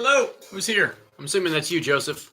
Hello, who's here? I'm assuming that's you, Joseph.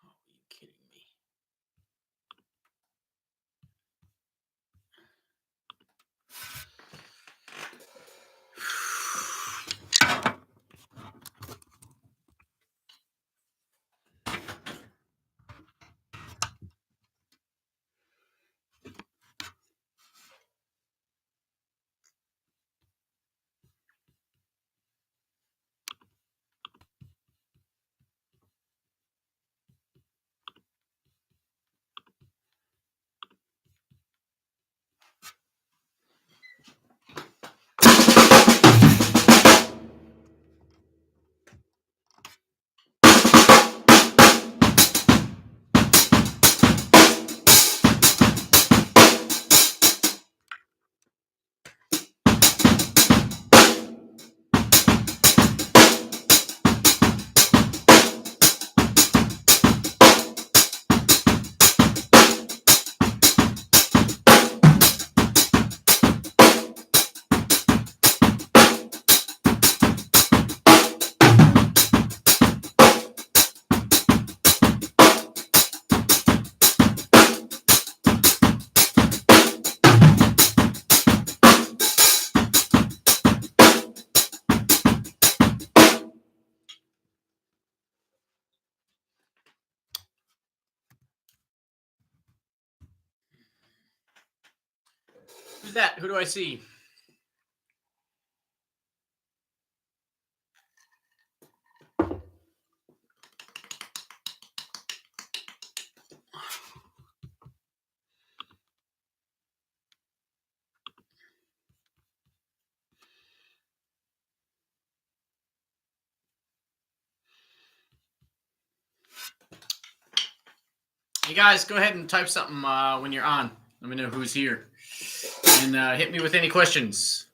Oh, are you kidding me? Who's that? Who do I see? Hey guys, go ahead and type something when you're on. Let me know who's here. And hit me with any questions.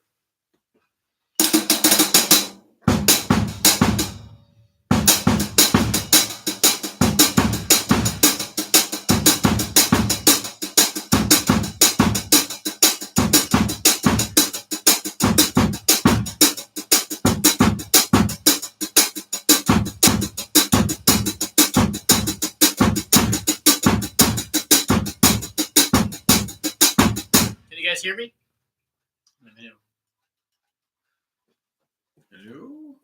Can you guys hear me? Let me know. Hello?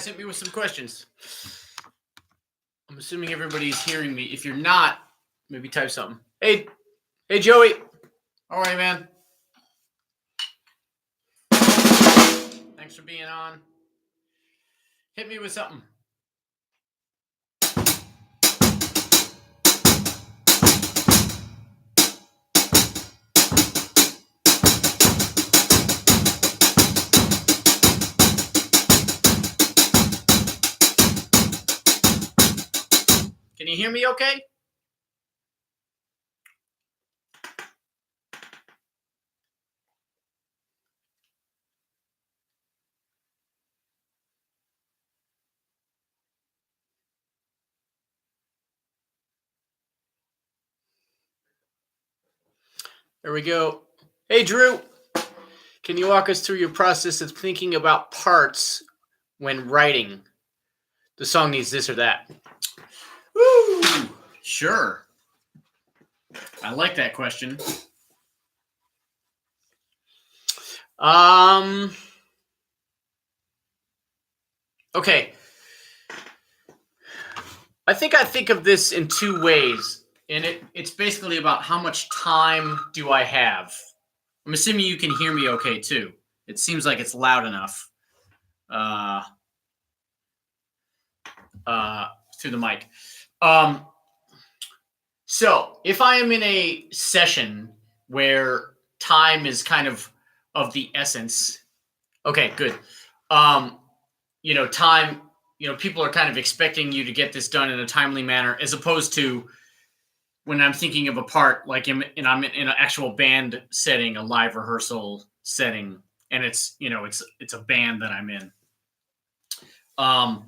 guys, hit me with some questions. I'm assuming everybody's hearing me. If you're not, maybe type something. Hey, Joey. All right, man. Thanks for being on. Hit me with something. Can you hear me okay? There we go. Hey, Drew. Can you walk us through your process of thinking about parts when writing? The song needs this or that. Woo! Sure. I like that question. Okay. I think of this in two ways, and it's basically about how much time do I have. I'm assuming you can hear me okay too. It seems like it's loud enough through the mic. So if I am in a session where time is kind of the essence, okay, good. Time, people are kind of expecting you to get this done in a timely manner, as opposed to when I'm thinking of a part, like I'm in an actual band setting, a live rehearsal setting, and it's a band that I'm in. I'll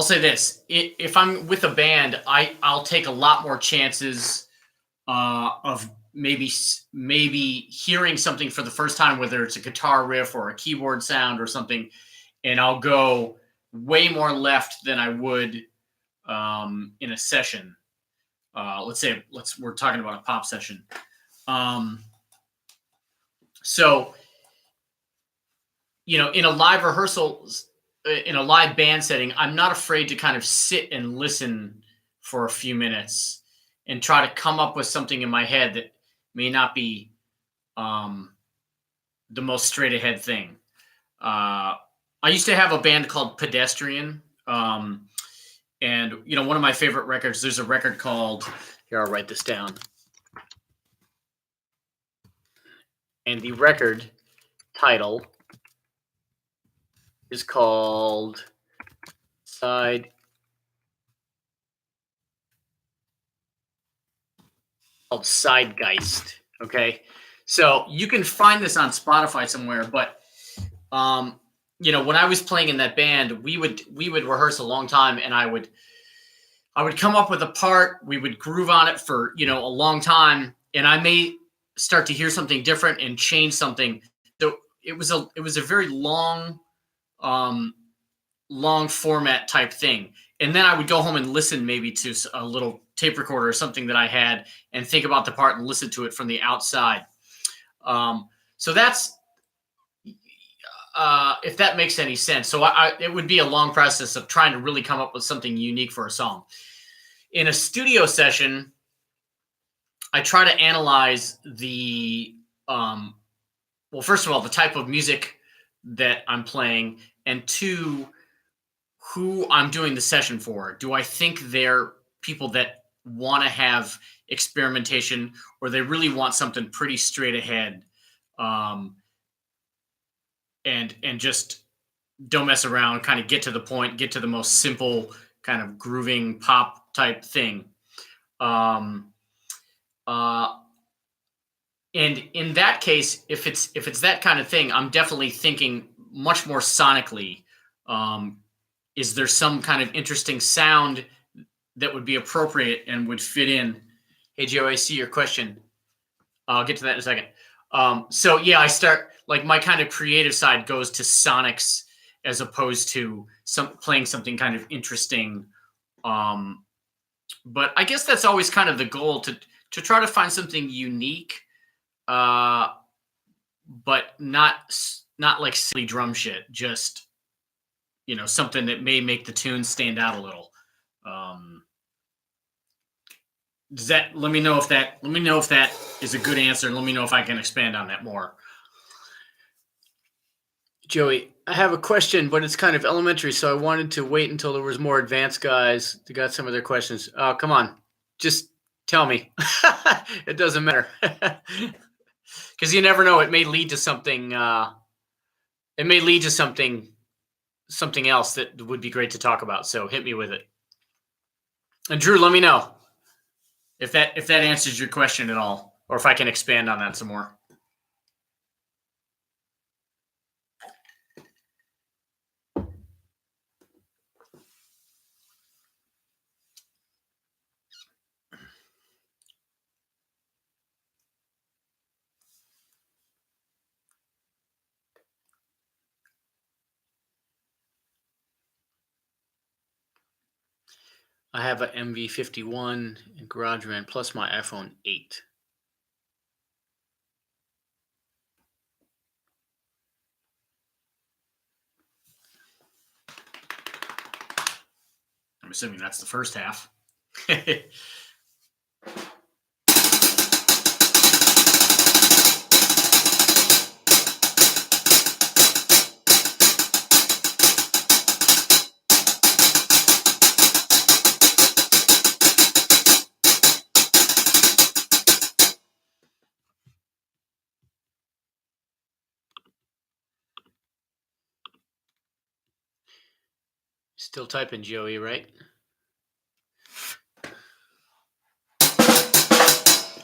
say this: if I'm with a band, I'll take a lot more chances of maybe hearing something for the first time, whether it's a guitar riff or a keyboard sound or something, and I'll go way more left than I would in a session. We're talking about a pop session. So, in a live rehearsal, in a live band setting, I'm not afraid to kind of sit and listen for a few minutes and try to come up with something in my head that may not be the most straight ahead thing. I used to have a band called Pedestrian. And, one of my favorite records, there's a record called, here, I'll write this down. And the record title is called Zeitgeist. Okay. So you can find this on Spotify somewhere, but, when I was playing in that band, we would rehearse a long time, and I would come up with a part. We would groove on it for, a long time, and I may start to hear something different and change something. So it was a very long format type thing. And then I would go home and listen maybe to a little tape recorder or something that I had and think about the part and listen to it from the outside. So that's, if that makes any sense. So it would be a long process of trying to really come up with something unique for a song. In a studio session, I try to analyze the, first of all, the type of music that I'm playing, and two, who I'm doing the session for. Do I think they're people that want to have experimentation, or they really want something pretty straight ahead, and just don't mess around, kind of get to the point, get to the most simple kind of grooving pop type thing. And in that case, if it's that kind of thing, I'm definitely thinking much more sonically. Is there some kind of interesting sound that would be appropriate and would fit in? Hey, Joe, I see your question. I'll get to that in a second. So yeah, I start, like, my kind of creative side goes to sonics as opposed to playing something kind of interesting. But I guess that's always kind of the goal, to try to find something unique, but not like silly drum shit. Just something that may make the tune stand out a little. Let me know if that is a good answer, and let me know if I can expand on that more. Joey, I have a question, but it's kind of elementary, so I wanted to wait until there was more advanced guys that got some of their questions. Come on, just tell me. It doesn't matter. Because you never know. It may lead to something. It may lead to something else that would be great to talk about. So hit me with it. And Drew, let me know if that answers your question at all, or if I can expand on that some more. I have an MV51 and GarageBand plus my iPhone 8. I'm assuming that's the first half. Still typing, Joey, right?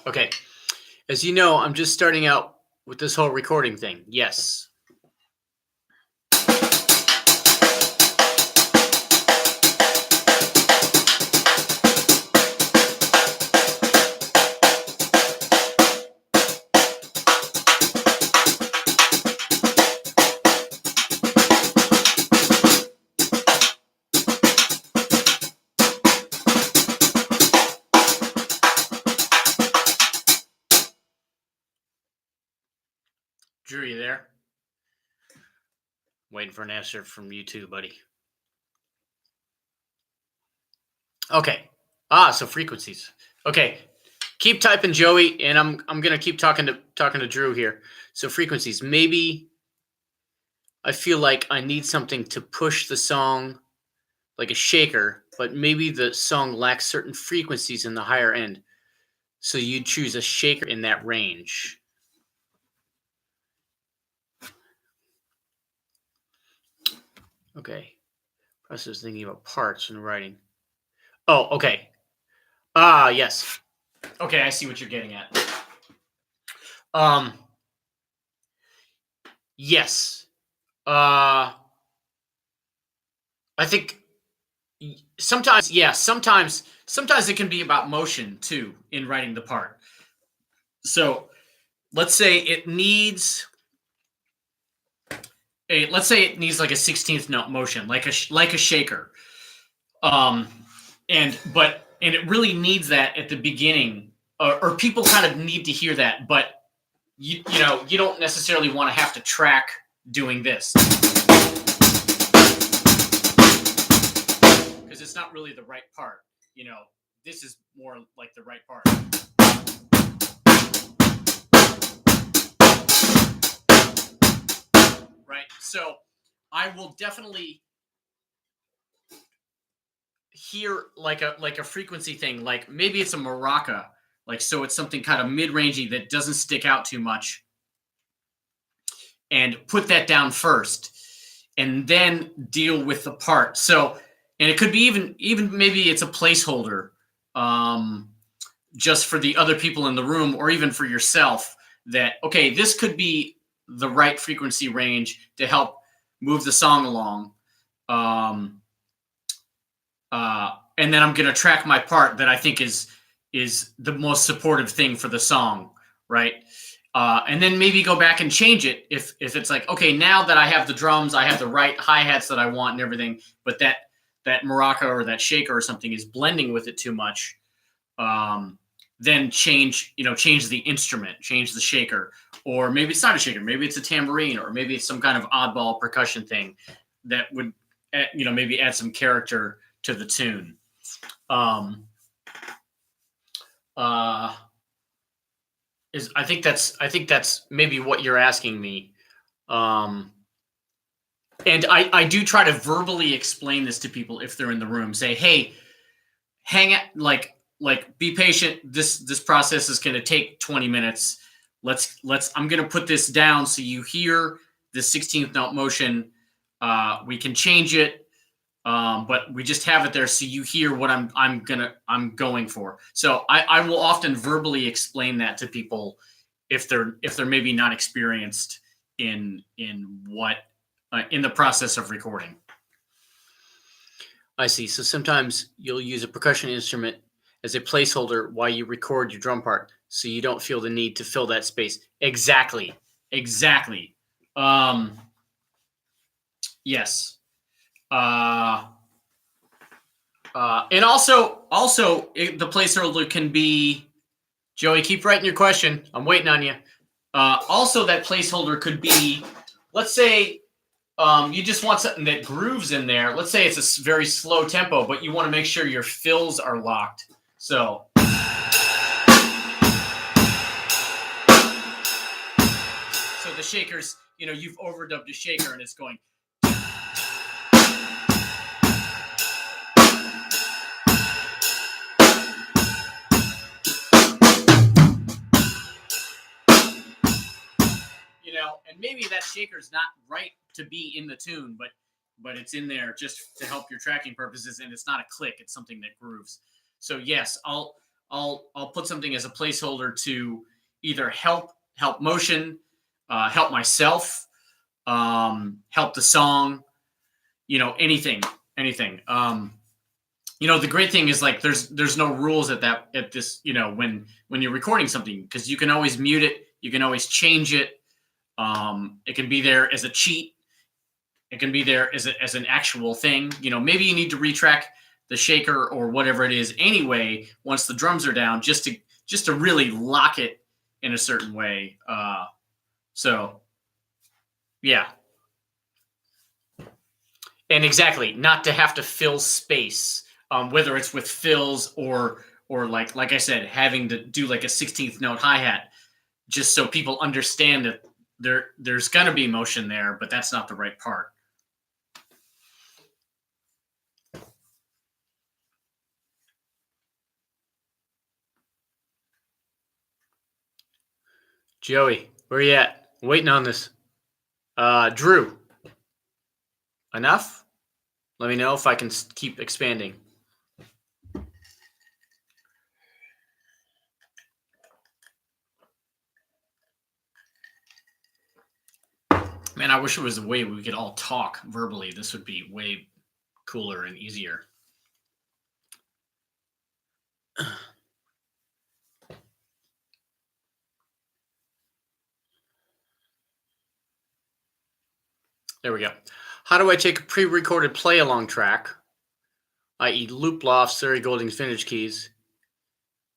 Okay. As you know, I'm just starting out with this whole recording thing. Yes. Drew, you there? Waiting for an answer from you too, buddy. Okay. So frequencies. Okay. Keep typing, Joey, and I'm gonna keep talking to Drew here. So frequencies. Maybe I feel like I need something to push the song, like a shaker, but maybe the song lacks certain frequencies in the higher end. So you choose a shaker in that range. Okay. Process thinking about parts and writing. Oh, okay. Yes. Okay, I see what you're getting at. Yes. I think sometimes it can be about motion too in writing the part. So let's say it needs like a 16th note motion, like a shaker. And it really needs that at the beginning, or people kind of need to hear that, but you don't necessarily want to have to track doing this, because it's not really the right part. This is more like the right part. Right. So I will definitely hear like a frequency thing, like maybe it's a maraca, like, so it's something kind of mid-rangey that doesn't stick out too much, and put that down first and then deal with the part. So, and it could be even maybe it's a placeholder, just for the other people in the room, or even for yourself, that, okay, this could be the right frequency range to help move the song along. And then I'm going to track my part that I think is the most supportive thing for the song, right? And then maybe go back and change it if it's like, okay, now that I have the drums, I have the right hi-hats that I want and everything, but that maraca or that shaker or something is blending with it too much. Then change the instrument, change the shaker, or maybe it's not a shaker, maybe it's a tambourine, or maybe it's some kind of oddball percussion thing that would maybe add some character to the tune. I think that's maybe what you're asking me. And I do try to verbally explain this to people if they're in the room. Say, hey, hang out, like be patient. This process is going to take 20 minutes. I'm going to put this down so you hear the 16th note motion. We can change it, but we just have it there so you hear what I'm going for. So I will often verbally explain that to people if they're maybe not experienced in what in the process of recording. I see. So sometimes you'll use a percussion instrument as a placeholder while you record your drum part, so you don't feel the need to fill that space. Exactly. Yes. And also the placeholder can be, Joey, keep writing your question. I'm waiting on you. Also, that placeholder could be, let's say, you just want something that grooves in there. Let's say it's a very slow tempo, but you want to make sure your fills are locked. So the shakers, you've overdubbed a shaker and it's going. And maybe that shaker's not right to be in the tune, but it's in there just to help your tracking purposes, and it's not a click, it's something that grooves. So yes, I'll put something as a placeholder to either help motion, help myself, help the song, anything. The great thing is, like, there's no rules at this, when you're recording something, because you can always mute it, you can always change it. It can be there as a cheat. It can be there as an actual thing. Maybe you need to retrack the shaker or whatever it is anyway once the drums are down, just to really lock it in a certain way. So yeah. And exactly, not to have to fill space, whether it's with fills or like I said, having to do like a 16th note hi-hat, just so people understand that there's going to be motion there, but that's not the right part. Joey, where you at? Waiting on this. Drew, enough? Let me know if I can keep expanding. Man, I wish there was a way we could all talk verbally. This would be way cooler and easier. There we go. How do I take a pre-recorded play-along track, i.e. Loop Loft, Larry Golding's Vintage Keys,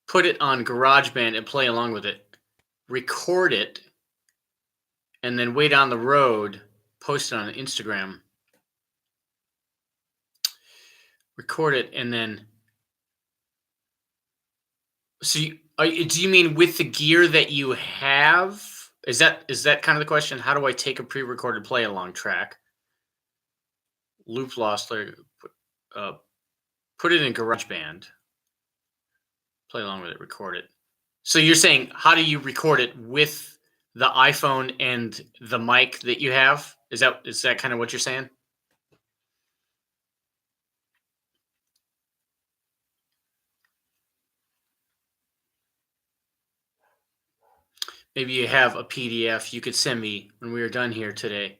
put it on GarageBand and play along with it, record it, and then way down the road, post it on Instagram, record it, and then... So do you mean with the gear that you have? Is that kind of the question? How do I take a pre-recorded play-along track, Loop Lost, put it in GarageBand, play along with it, record it? So you're saying, how do you record it with the iPhone and the mic that you have? Is that kind of what you're saying? Maybe you have a PDF you could send me when we are done here today.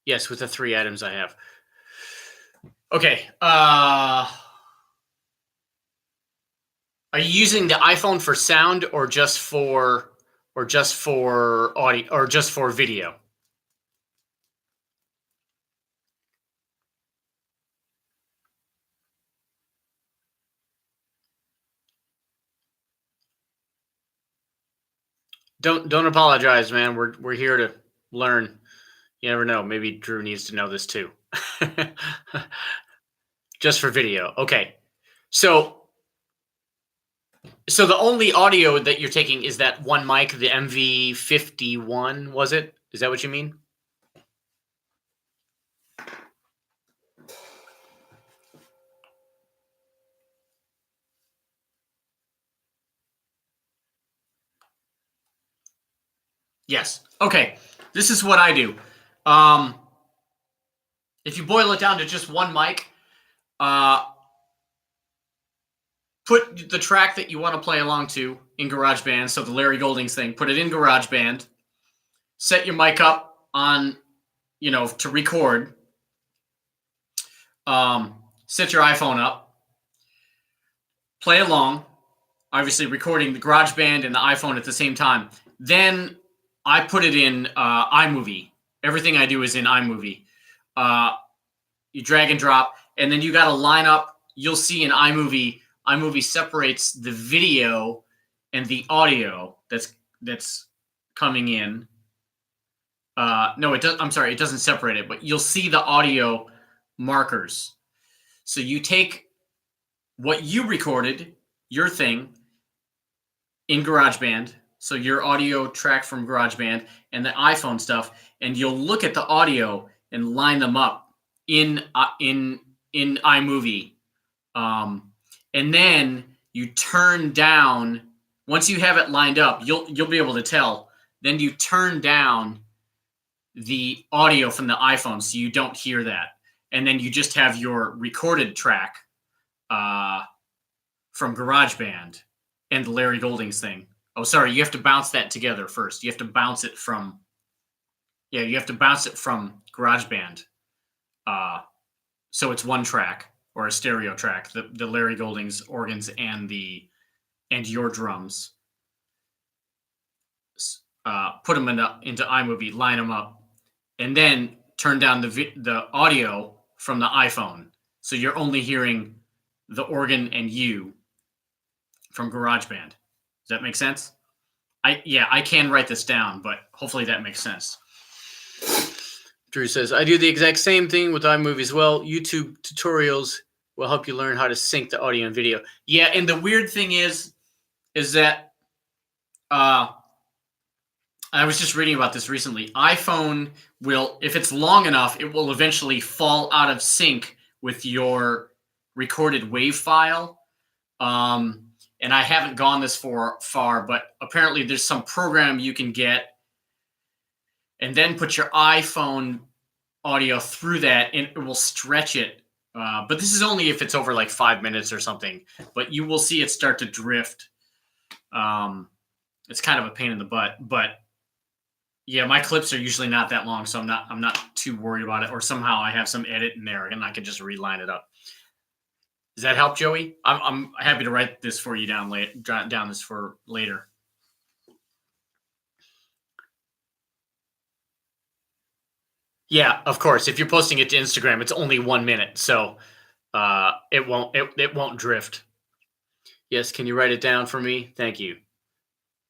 Yes, with the 3 items I have. Okay. Are you using the iPhone for sound or just for audio or just for video? Don't apologize, man. We're here to learn. You never know. Maybe Drew needs to know this too. Just for video. Okay. So the only audio that you're taking is that one mic, the MV51, was it? Is that what you mean? Yes. Okay. This is what I do. If you boil it down to just one mic, put the track that you want to play along to in GarageBand. So the Larry Goldings thing, put it in GarageBand. Set your mic up on, to record. Set your iPhone up. Play along. Obviously, recording the GarageBand and the iPhone at the same time. Then I put it in iMovie. Everything I do is in iMovie. You drag and drop, and then you got to line up. You'll see in iMovie separates the video and the audio that's coming in. No, it does. I'm sorry, it doesn't separate it, but you'll see the audio markers. So you take what you recorded, your thing, in GarageBand, so your audio track from GarageBand and the iPhone stuff, and you'll look at the audio and line them up in iMovie, and then you turn down. Once you have it lined up, you'll be able to tell. Then you turn down the audio from the iPhone so you don't hear that, and then you just have your recorded track from GarageBand and the Larry Goldings thing. Oh, sorry, you have to bounce that together first. You have to bounce it from GarageBand. So it's one track or a stereo track, the Larry Goldings organs and your drums. Put them into iMovie, line them up, and then turn down the audio from the iPhone. So you're only hearing the organ and you from GarageBand. Does that make sense? I can write this down, but hopefully that makes sense. Drew says, I do the exact same thing with iMovie as well. YouTube tutorials will help you learn how to sync the audio and video. Yeah, and the weird thing is that I was just reading about this recently. iPhone will, if it's long enough, it will eventually fall out of sync with your recorded WAV file. And I haven't gone this far, but apparently there's some program you can get and then put your iPhone audio through that, and it will stretch it. But this is only if it's over like 5 minutes or something. But you will see it start to drift. It's kind of a pain in the butt, but yeah, my clips are usually not that long, so I'm not too worried about it. Or somehow I have some edit in there, and I can just reline it up. Does that help, Joey? I'm happy to write this for you down this for later. Yeah, of course. If you're posting it to Instagram, it's only 1 minute, so it won't drift. Yes, can you write it down for me? Thank you.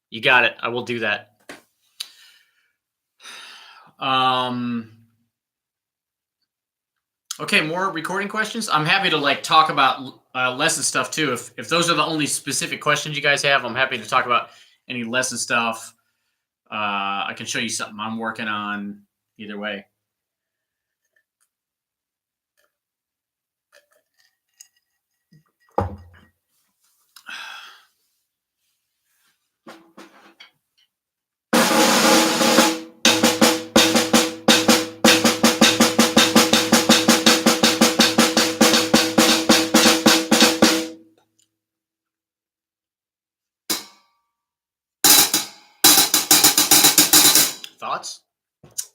You got it. I will do that. Okay, more recording questions. I'm happy to talk about lesson stuff too. If those are the only specific questions you guys have, I'm happy to talk about any lesson stuff. I can show you something I'm working on. Either way.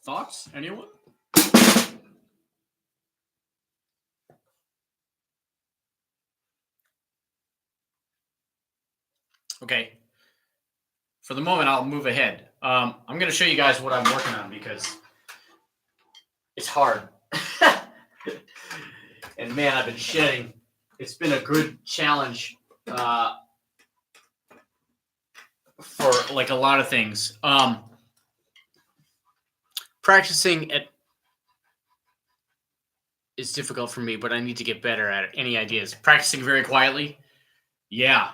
Thoughts? Anyone? Okay. For the moment, I'll move ahead. I'm going to show you guys what I'm working on because it's hard. And man, I've been shedding. It's been a good challenge for a lot of things. Practicing at is difficult for me, but I need to get better at it. Any ideas? Practicing very quietly? Yeah.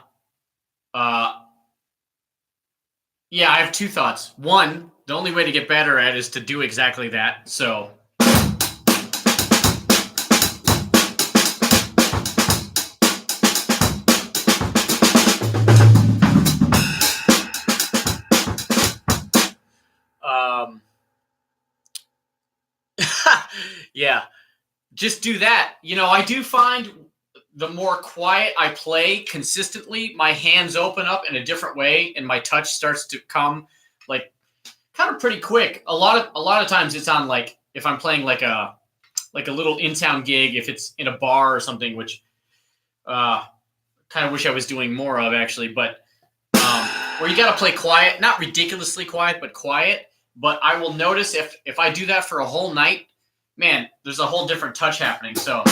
Yeah, I have two thoughts. One, the only way to get better at it is to do exactly that. So yeah, just do that. I do find the more quiet I play consistently, my hands open up in a different way and my touch starts to come like kind of pretty quick. A lot of times it's on like if I'm playing like a little in-town gig, if it's in a bar or something, which kind of wish I was doing more of actually, but where you got to play quiet, not ridiculously quiet, but quiet. But I will notice if I do that for a whole night, man, there's a whole different touch happening. So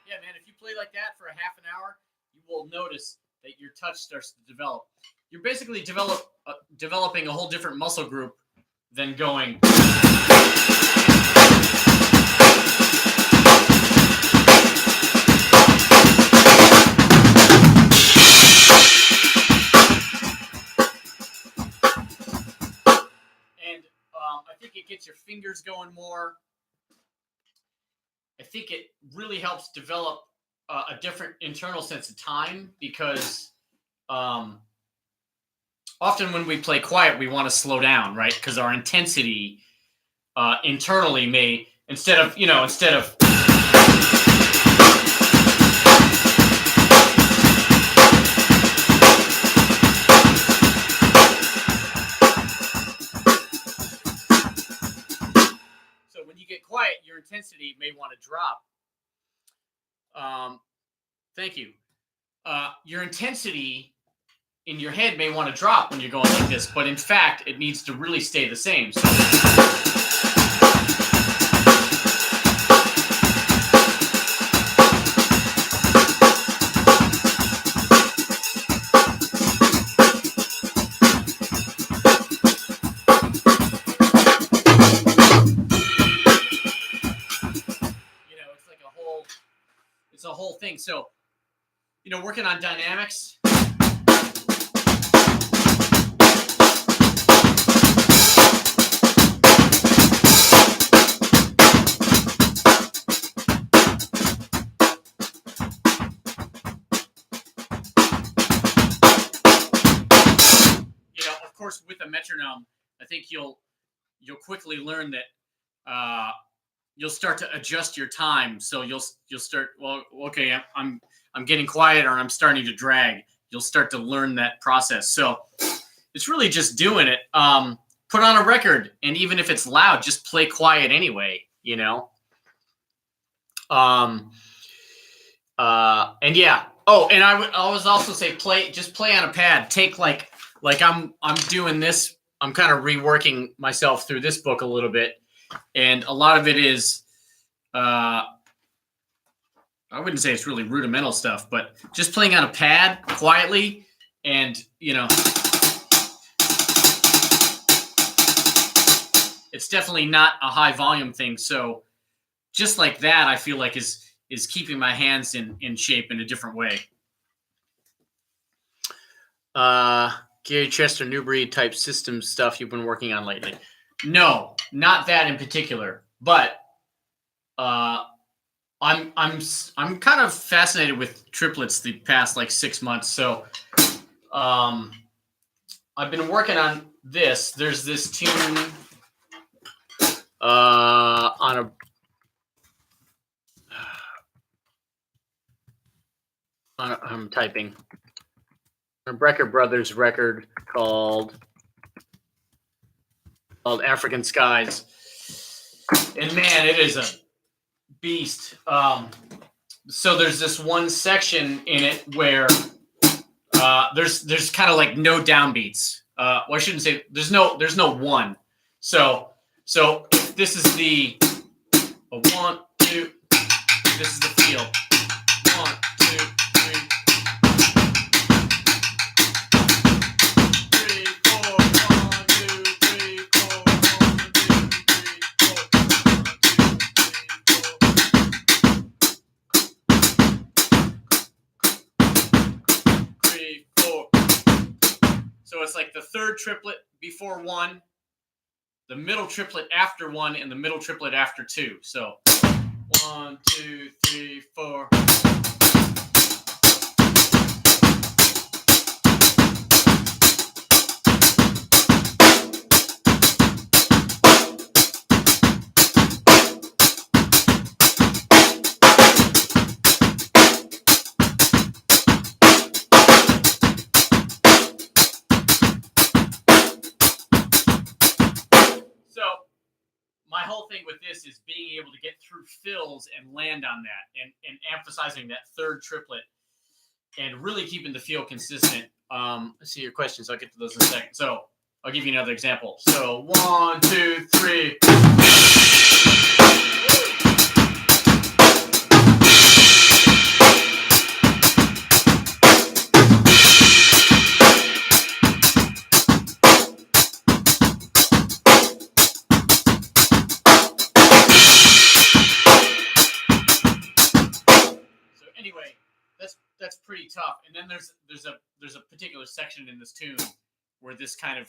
yeah, man, if you play like that for a half an hour, you will notice that your touch starts to develop. You're basically developing a whole different muscle group than going. And I think it gets your fingers going more. I think it really helps develop a different internal sense of time because often when we play quiet, we want to slow down, right? Because our intensity internally may instead of so when you get quiet, your intensity may want to drop. Thank you. Your intensity in your head may want to drop when you're going like this, but in fact, it needs to really stay the same. So it's a whole thing. So, working on dynamics. Of course, with a metronome, I think you'll quickly learn that you'll start to adjust your time. So you'll start. Well, okay, I'm getting quiet, or I'm starting to drag. You'll start to learn that process. So it's really just doing it. Put on a record, and even if it's loud, just play quiet anyway. And yeah. Oh, and I would always also say play on a pad. Take like I'm doing this. I'm kind of reworking myself through this book a little bit. And a lot of it is, I wouldn't say it's really rudimental stuff, but just playing on a pad quietly and, it's definitely not a high volume thing. So just like that, I feel like is keeping my hands in shape in a different way. Gary Chester Newbury type system stuff you've been working on lately. No, not that in particular, but I'm kind of fascinated with triplets the past like 6 months. So I've been working on this. There's this tune on a I'm typing a Brecker Brothers record called African Skies. And man, it is a beast. So there's this one section in it where there's kind of like no downbeats. Well, I shouldn't say there's no one. So this is the 1, 2. This is the feel. 1, 2, 3. 3, 4. 1, 2, 3, 4. 1, 2, 3, 4. So it's like the third triplet before 1, the middle triplet after 1, and the middle triplet after 2. So 1, 2, 3, 4. My whole thing with this is being able to get through fills and land on that, and emphasizing that third triplet and really keeping the feel consistent. Let's see your questions. I'll get to those in a second. So I'll give you another example. So 1, 2, 3. That's pretty tough. And then there's a particular section in this tune where this kind of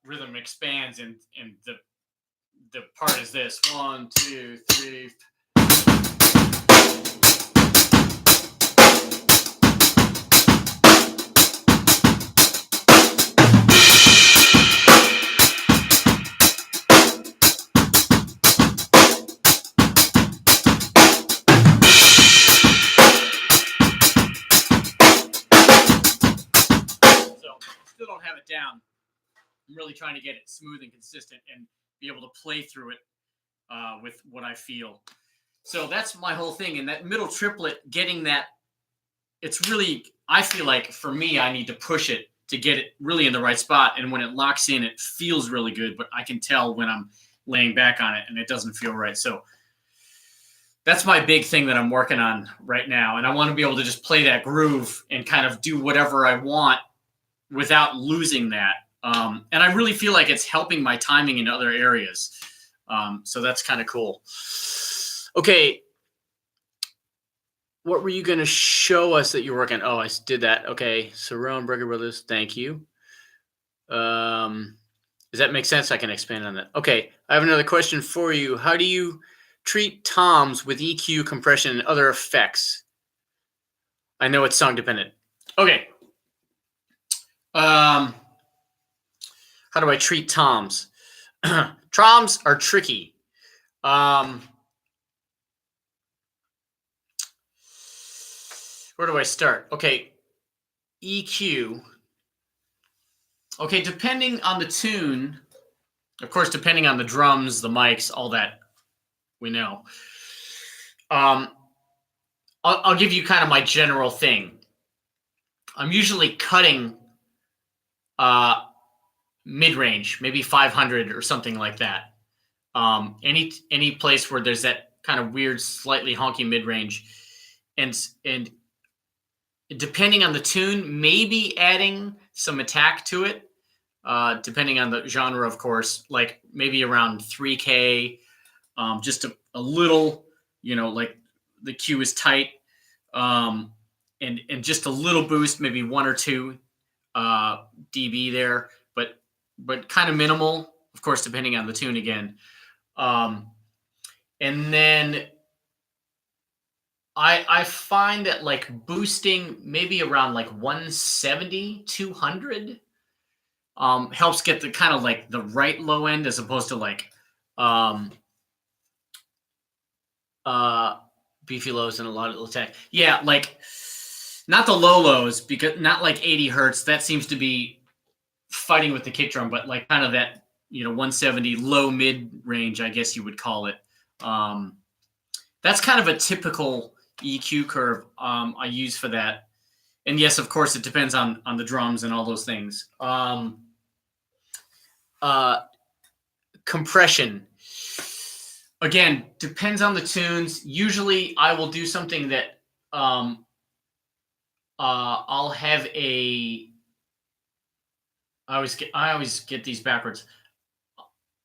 rhythm expands, and the part is this: 1, 2, 3. Still don't have it down. I'm really trying to get it smooth and consistent and be able to play through it with what I feel. So that's my whole thing. And that middle triplet, getting that, it's really, I feel like for me, I need to push it to get it really in the right spot. And when it locks in, it feels really good, but I can tell when I'm laying back on it and it doesn't feel right. So that's my big thing that I'm working on right now. And I want to be able to just play that groove and kind of do whatever I want without losing that. And I really feel like it's helping my timing in other areas. So that's kind of cool. Okay. What were you going to show us that you're working? Oh, I did that. Okay. So Rowan Burger Brothers, thank you. Does that make sense? I can expand on that. Okay. I have another question for you. How do you treat toms with EQ, compression, and other effects? I know it's song dependent. Okay. How do I treat toms? Toms are tricky. Where do I start? Okay, EQ. Okay, depending on the tune, of course, depending on the drums, the mics, all that we know. I'll give you kind of my general thing. I'm usually cutting mid-range, maybe 500 or something like that. Any place where there's that kind of weird, slightly honky mid-range, and depending on the tune, maybe adding some attack to it, depending on the genre, of course, like maybe around 3K, just a little, like the Q is tight, and just a little boost, maybe 1 or 2 dB there, but kind of minimal, of course, depending on the tune again. And then I find that like boosting maybe around like 170, 200 helps get the kind of like the right low end, as opposed to like beefy lows and a lot of attack. Yeah, like not the low lows, because not like 80 hertz. That seems to be fighting with the kick drum, but like kind of that, 170 low mid range, I guess you would call it. That's kind of a typical EQ curve I use for that. And yes, of course, it depends on the drums and all those things. Compression. Again, depends on the tunes. Usually I will do something that I'll have a I always get these backwards.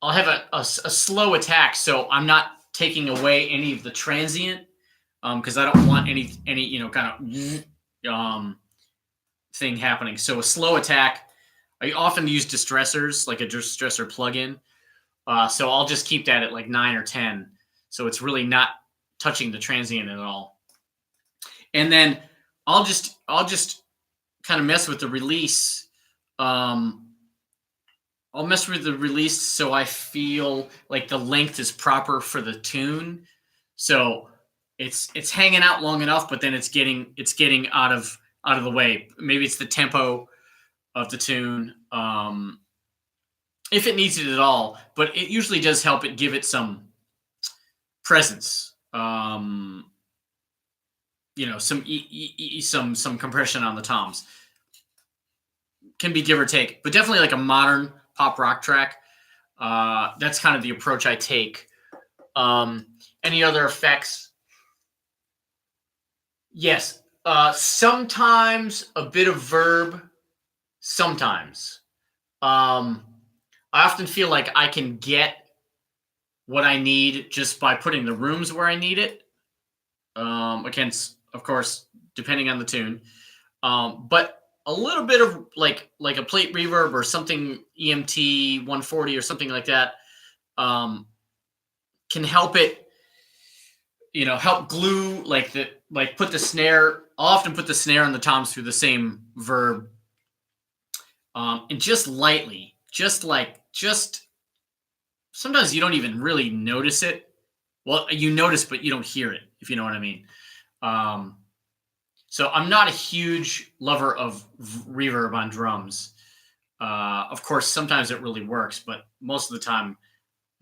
I'll have a slow attack, so I'm not taking away any of the transient, because I don't want any kind of thing happening. So a slow attack. I often use distressors, like a distressor plugin. So I'll just keep that at like 9 or 10. So it's really not touching the transient at all. And then I'll just kind of mess with the release. I'll mess with the release so I feel like the length is proper for the tune. So it's hanging out long enough, but then it's getting out of the way. Maybe it's the tempo of the tune, if it needs it at all. But it usually does help it give it some presence. Some compression on the toms. Can be give or take, but definitely like a modern pop rock track. That's kind of the approach I take. Any other effects? Yes. Sometimes a bit of verb. Sometimes. I often feel like I can get what I need just by putting the rooms where I need it. Again, of course, depending on the tune. But a little bit of like a plate reverb or something, EMT 140 or something like that, can help it, help glue put the snare. I'll often put the snare and the toms through the same verb, and just lightly, just sometimes you don't even really notice it. Well, you notice, but you don't hear it, if you know what I mean. So I'm not a huge lover of reverb on drums. Of course, sometimes it really works, but most of the time,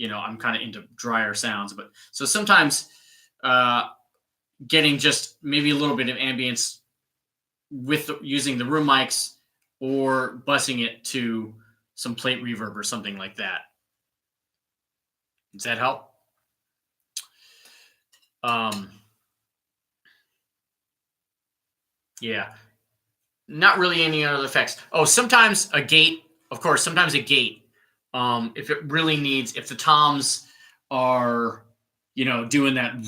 I'm kind of into drier sounds. But so sometimes getting just maybe a little bit of ambience with using the room mics or busing it to some plate reverb or something like that. Does that help? Yeah. Not really any other effects. Oh, sometimes a gate. Of course, sometimes a gate. If it really needs, if the toms are, doing that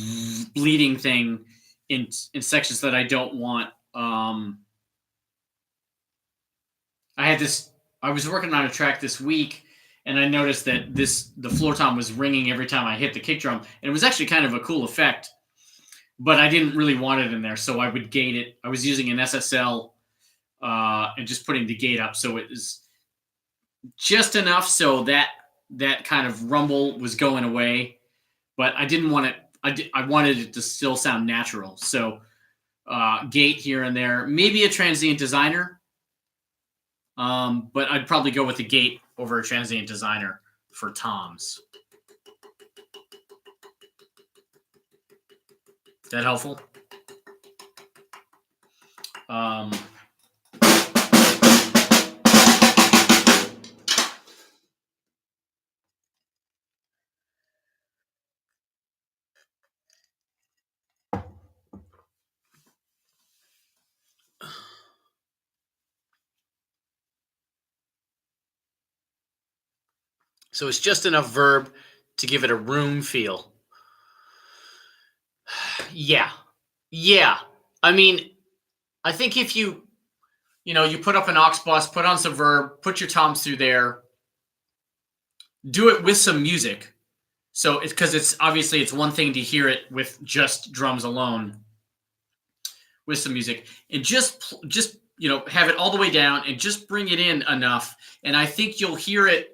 bleeding thing in sections that I don't want. I was working on a track this week, and I noticed that the floor tom was ringing every time I hit the kick drum, and it was actually kind of a cool effect. But I didn't really want it in there, so I would gate it. I was using an SSL and just putting the gate up, so it was just enough so that kind of rumble was going away. But I didn't want it. I wanted it to still sound natural. So gate here and there, maybe a transient designer, but I'd probably go with the gate over a transient designer for toms. Is that helpful? So it's just enough verb to give it a room feel. Yeah. I mean, I think if you put up an aux bus, put on some verb, put your toms through there, do it with some music. So it's because it's one thing to hear it with just drums alone, with some music, and just have it all the way down and just bring it in enough, and I think you'll hear it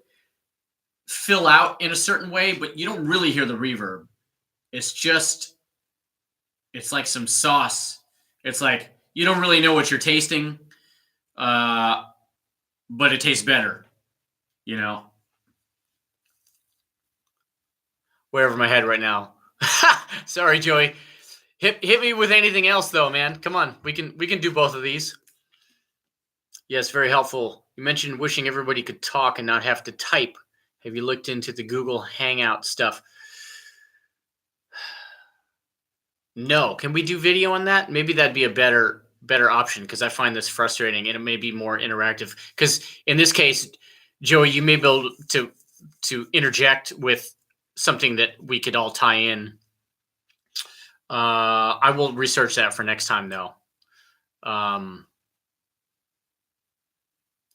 fill out in a certain way, but you don't really hear the reverb. It's like some sauce. It's like you don't really know what you're tasting, but it tastes better, Way over my head right now. Sorry, Joey. Hit me with anything else though, man. Come on, we can do both of these. Yes, very helpful. You mentioned wishing everybody could talk and not have to type. Have you looked into the Google Hangout stuff? No. Can we do video on that? Maybe that'd be a better option, because I find this frustrating and it may be more interactive. Because in this case, Joey, you may be able to interject with something that we could all tie in. I will research that for next time, though.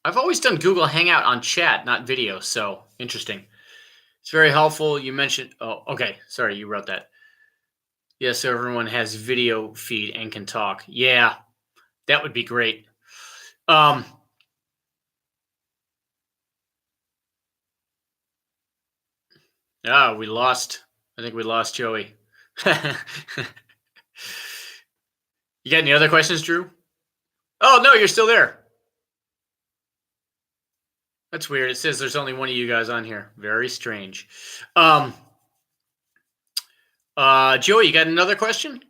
I've always done Google Hangout on chat, not video. So interesting. It's very helpful. You mentioned, oh, okay. Sorry, you wrote that. Yes, so everyone has video feed and can talk. Yeah, that would be great. We lost. I think we lost Joey. You got any other questions, Drew? Oh, no, you're still there. That's weird. It says there's only one of you guys on here. Very strange. Joey, you got another question?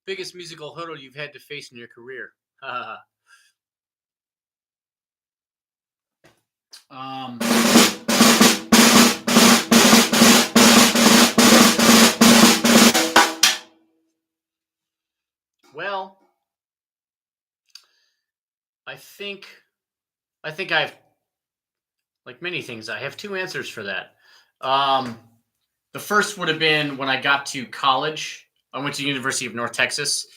Biggest musical hurdle you've had to face in your career? Well, I think I've, like many things, I have two answers for that. The first would have been when I got to college. I went to the University of North Texas,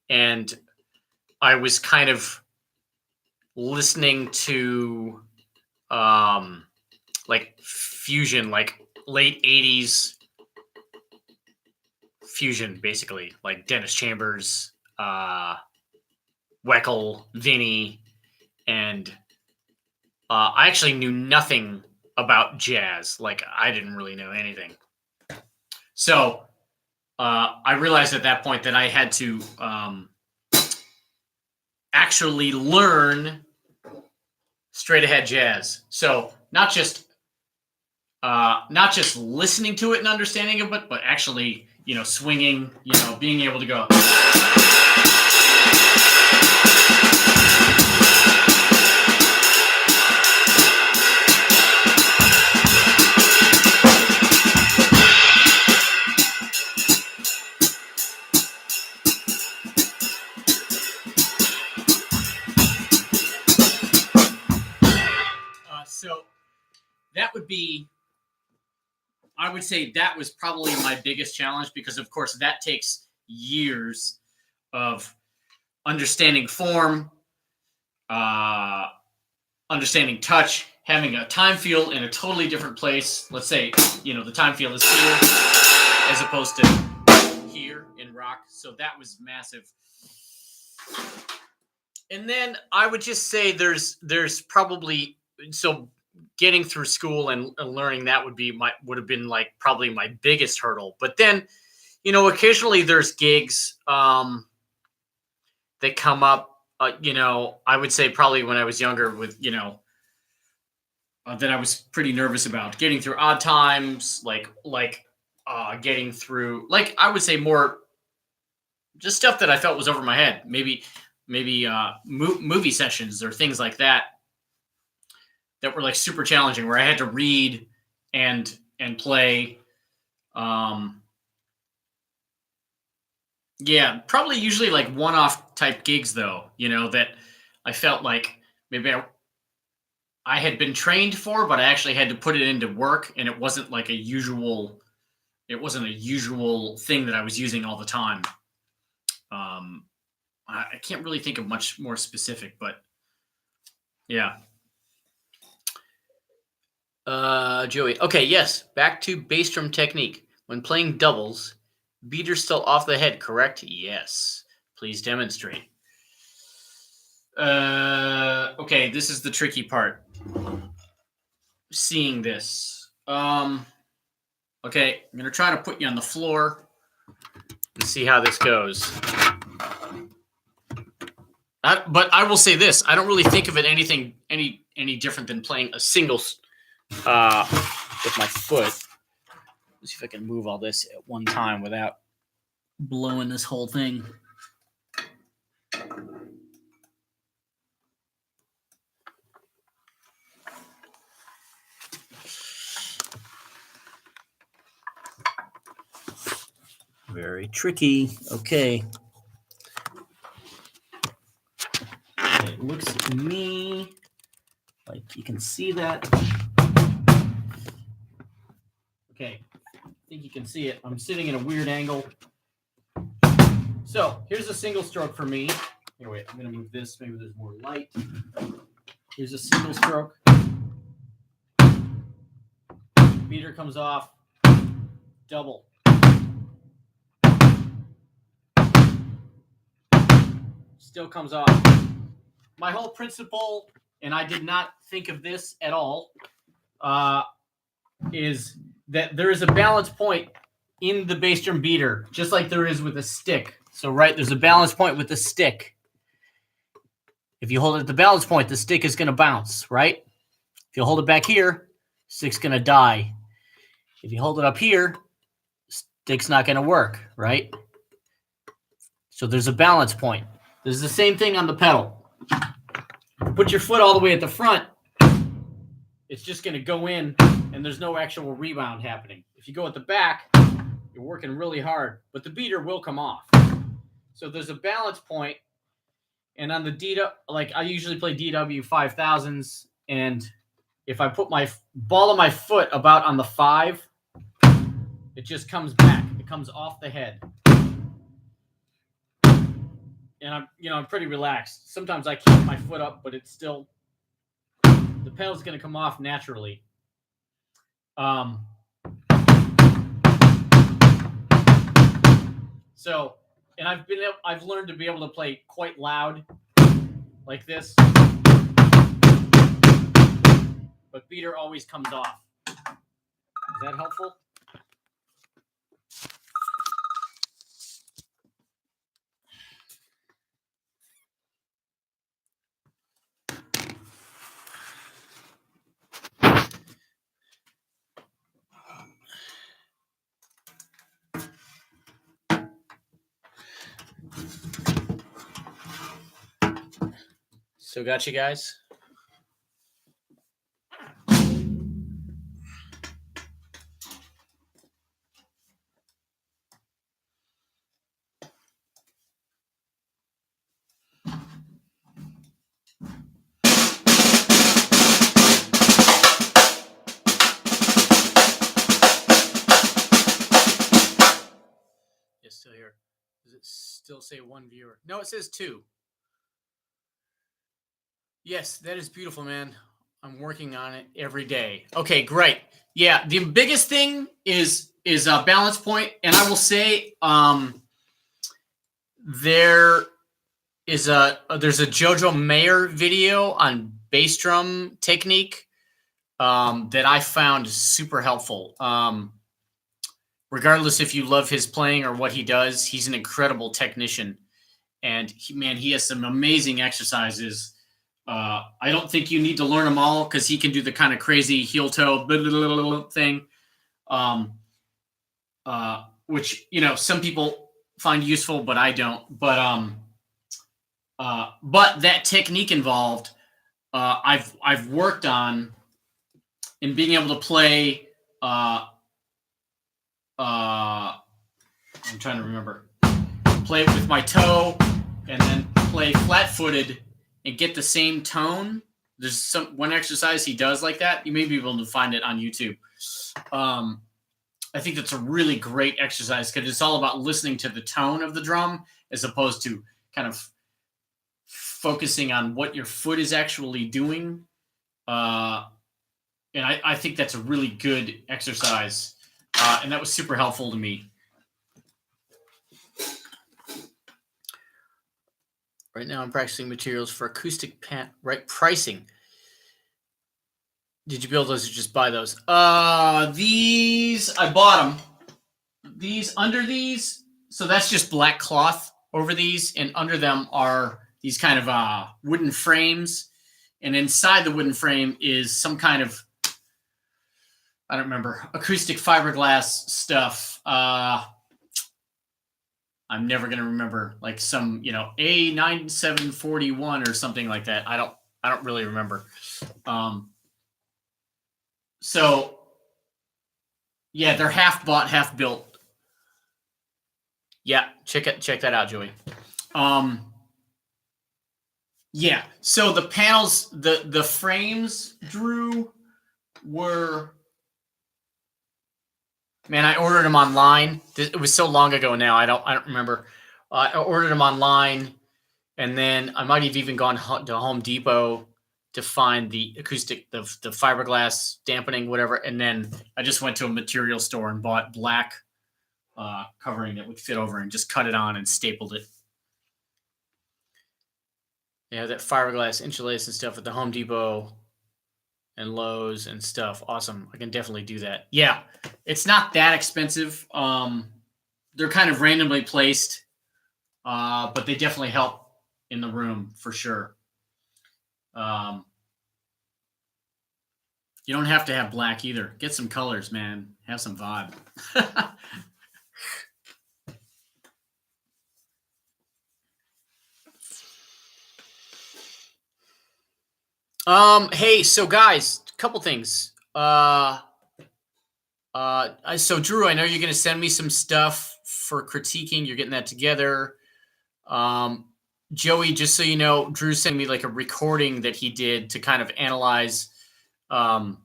and I was kind of listening to like fusion, like late 80s fusion, basically, like Dennis Chambers, Weckl, Vinny, and I actually knew nothing about jazz. Like, I didn't really know anything. So I realized at that point that I had to actually learn straight ahead jazz. So not just listening to it and understanding it, but actually, swinging, being able to go. So that would be, I would say that was probably my biggest challenge, because of course that takes years of understanding form, understanding touch, having a time field in a totally different place. Let's say, the time field is here as opposed to here in rock. So that was massive. And then I would just say there's probably, so getting through school and learning that would have been like probably my biggest hurdle. But then, occasionally there's gigs that come up, I would say probably when I was younger with, that I was pretty nervous about getting through odd times, like getting through, like, I would say more just stuff that I felt was over my head. Maybe movie sessions or things like that were like super challenging, where I had to read and play. Yeah, probably usually like one-off type gigs, though, that I felt like maybe I had been trained for, but I actually had to put it into work, and it wasn't like a usual thing that I was using all the time. I can't really think of much more specific, but yeah. Joey. Okay, yes. Back to bass drum technique. When playing doubles, Beater still off the head, correct? Yes. Please demonstrate. Okay, this is the tricky part. Seeing this. Okay, I'm gonna try to put you on the floor and see how this goes. But I will say this: I don't really think of it any different than playing a singles with my foot. Let's see if I can move all this at one time without blowing this whole thing. Very tricky. Okay. It looks to me like you can see that. Okay. I think you can see it. I'm sitting in a weird angle. So here's a single stroke for me. Here, wait, I'm going to move this. Maybe there's more light. Here's a single stroke. Beater comes off. Double. Still comes off. My whole principle, and I did not think of this at all, is that there is a balance point in the bass drum beater, just like there is with a stick. So, right, there's a balance point with the stick. If you hold it at the balance point, the stick is going to bounce, right? If you hold it back here, stick's going to die. If you hold it up here, stick's not going to work, right? So there's a balance point. This is the same thing on the pedal. Put your foot all the way at the front, it's just going to go in, and there's no actual rebound happening. If you go at the back, you're working really hard, but the beater will come off. So there's a balance point, and on the DW, like I usually play DW 5000s, and if I put my ball of my foot about on the 5, it just comes back. It comes off the head. And I'm pretty relaxed. Sometimes I keep my foot up, but it's still, the pedal's going to come off naturally. So, and I've learned to be able to play quite loud like this, but beater always comes off. Is that helpful? So got you guys? Yes, still here. Does it still say 1 viewer? No, it says 2. Yes, that is beautiful, man. I'm working on it every day. Okay, great. Yeah, the biggest thing is a balance point, and I will say there's a Jojo Mayer video on bass drum technique that I found super helpful. Regardless if you love his playing or what he does, he's an incredible technician, and he has some amazing exercises. I don't think you need to learn them all because he can do the kind of crazy heel toe thing, which some people find useful, but I don't. But that technique involved, I've worked on in being able to play. I'm trying to remember. Play it with my toe, and then play flat-footed. And get the same tone. There's one exercise he does like that. You may be able to find it on YouTube. I think that's a really great exercise because it's all about listening to the tone of the drum as opposed to kind of focusing on what your foot is actually doing. And I think that's a really good exercise. And that was super helpful to me. Right now, I'm practicing materials for acoustic pricing. Did you build those or just buy those? These I bought them. These under these, so that's just black cloth over these, and under them are these kind of wooden frames, and inside the wooden frame is some kind of, I don't remember, acoustic fiberglass stuff. I'm never gonna remember, like some, A9741 or something like that. I don't really remember. So yeah, they're half bought, half built. Yeah, check that out, Joey. Yeah, so the panels, the frames, Drew, were, man, I ordered them online. It was so long ago now. I don't remember. I ordered them online, and then I might have even gone to Home Depot to find the acoustic, the fiberglass dampening, whatever. And then I just went to a material store and bought black covering that would fit over, and just cut it on and stapled it. Yeah, that fiberglass interlace and stuff at the Home Depot and Lowe's and stuff. Awesome. I can definitely do that. Yeah, it's not that expensive. They're kind of randomly placed, but they definitely help in the room for sure. You don't have to have black either. Get some colors, man. Have some vibe. Hey, so guys, a couple things. So Drew, I know you're going to send me some stuff for critiquing. You're getting that together. Joey, just so you know, Drew sent me like a recording that he did to kind of analyze some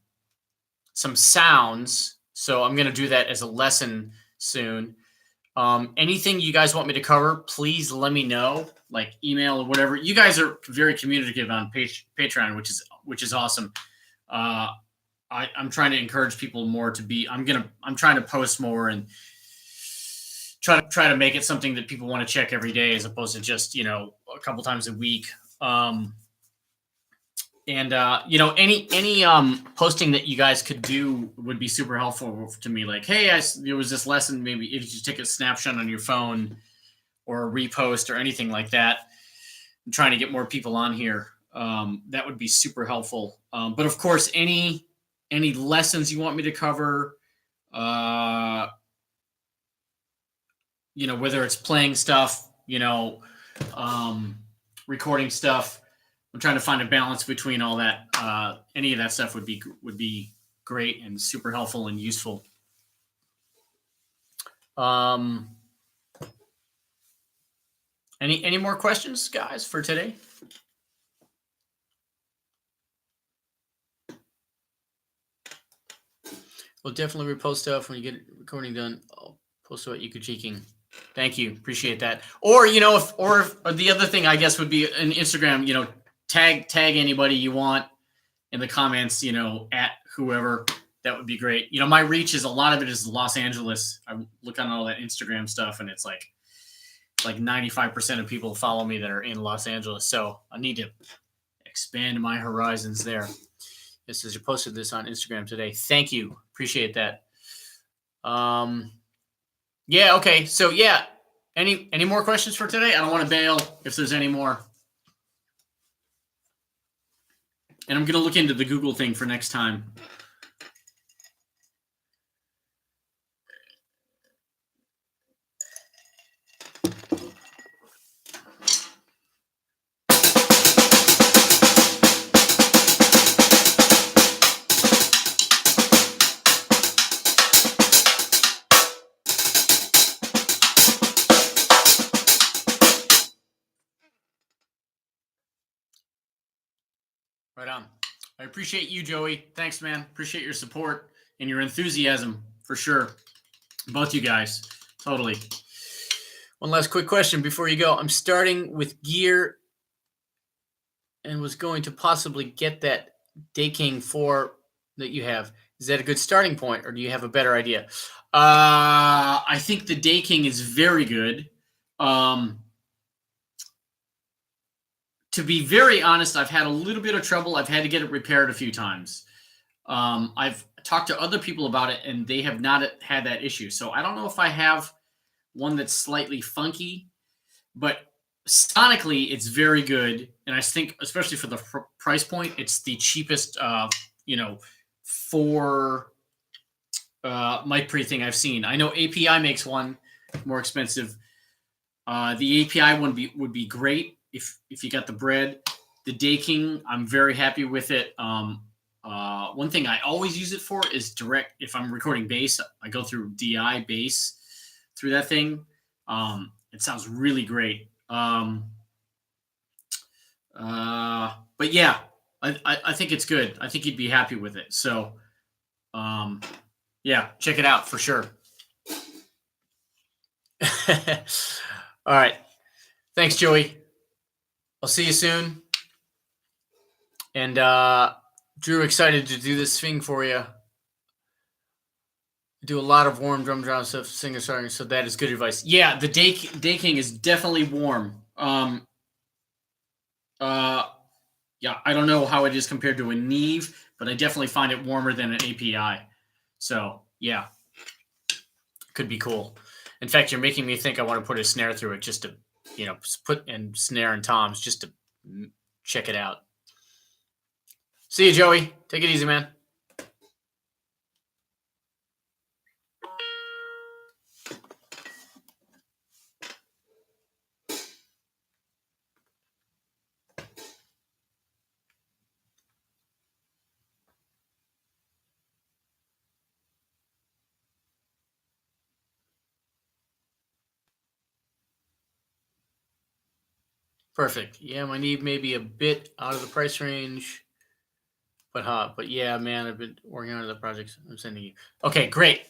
sounds. So I'm going to do that as a lesson soon. Anything you guys want me to cover, please let me know, like email or whatever. You guys are very communicative on Patreon, which is awesome. I'm trying to encourage people more to be. I'm trying to post more and try to make it something that people want to check every day, as opposed to just a couple times a week. And any posting that you guys could do would be super helpful to me. Like, hey, there was this lesson. Maybe if you take a snapshot on your phone or a repost or anything like that, I'm trying to get more people on here. That would be super helpful. But of course, any lessons you want me to cover, whether it's playing stuff, recording stuff. I'm trying to find a balance between all that. Any of that stuff would be great and super helpful and useful. Any more questions, guys, for today? We'll definitely repost stuff when you get recording done. I'll post what you critiquing. Thank you, appreciate that. Or if the other thing I guess would be an Instagram. Tag anybody you want in the comments, at whoever. That would be great. My reach is, a lot of it is Los Angeles. I look on all that Instagram stuff, and it's like 95% of people follow me that are in Los Angeles. So I need to expand my horizons there. It says you posted this on Instagram today. Thank you. Appreciate that. Yeah. Okay. So yeah. Any more questions for today? I don't want to bail if there's any more. And I'm going to look into the Google thing for next time. Right on. I appreciate you, Joey. Thanks, man. Appreciate your support and your enthusiasm for sure. Both you guys. Totally. One last quick question before you go. I'm starting with gear and was going to possibly get that Dayking 4 that you have. Is that a good starting point, or do you have a better idea? I think the Dayking is very good. To be very honest, I've had a little bit of trouble. I've had to get it repaired a few times. I've talked to other people about it, and they have not had that issue. So I don't know if I have one that's slightly funky, but sonically, it's very good. And I think, especially for the price point, it's the cheapest, for mic pre thing I've seen. I know API makes one more expensive. The API one would be great if you got the bread. The Daking, I'm very happy with it. One thing I always use it for is direct. If I'm recording bass, I go through DI bass through that thing. It sounds really great. But yeah, I think it's good. I think you'd be happy with it. So, yeah, check it out for sure. All right. Thanks, Joey. I'll see you soon. And Drew, excited to do this thing for you. Do a lot of warm drum stuff, singer songwriter. So that is good advice. Yeah, the Daking is definitely warm. Yeah, I don't know how it is compared to a Neve, but I definitely find it warmer than an API. So yeah, could be cool. In fact, you're making me think I want to put a snare through it just to, put in snare and toms just to check it out. See you, Joey. Take it easy, man. Perfect. Yeah, my Neve may be a bit out of the price range, but yeah, man, I've been working on the projects I'm sending you. Okay, great.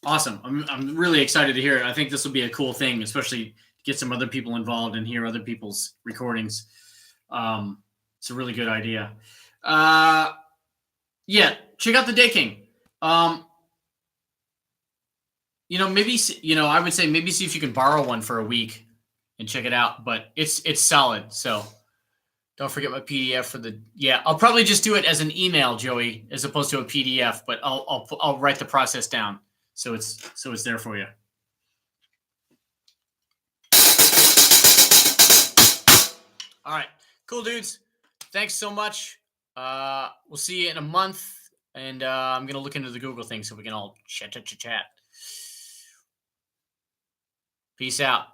Awesome. I'm really excited to hear it. I think this will be a cool thing, especially to get some other people involved and hear other people's recordings. It's a really good idea. Yeah, check out the Daking. Maybe I would say maybe see if you can borrow one for a week and check it out. But it's solid. So don't forget my PDF for the. Yeah, I'll probably just do it as an email, Joey, as opposed to a PDF. But I'll write the process down so it's there for you. All right, cool dudes. Thanks so much. We'll see you in a month, and I'm gonna look into the Google thing so we can all chat. Peace out.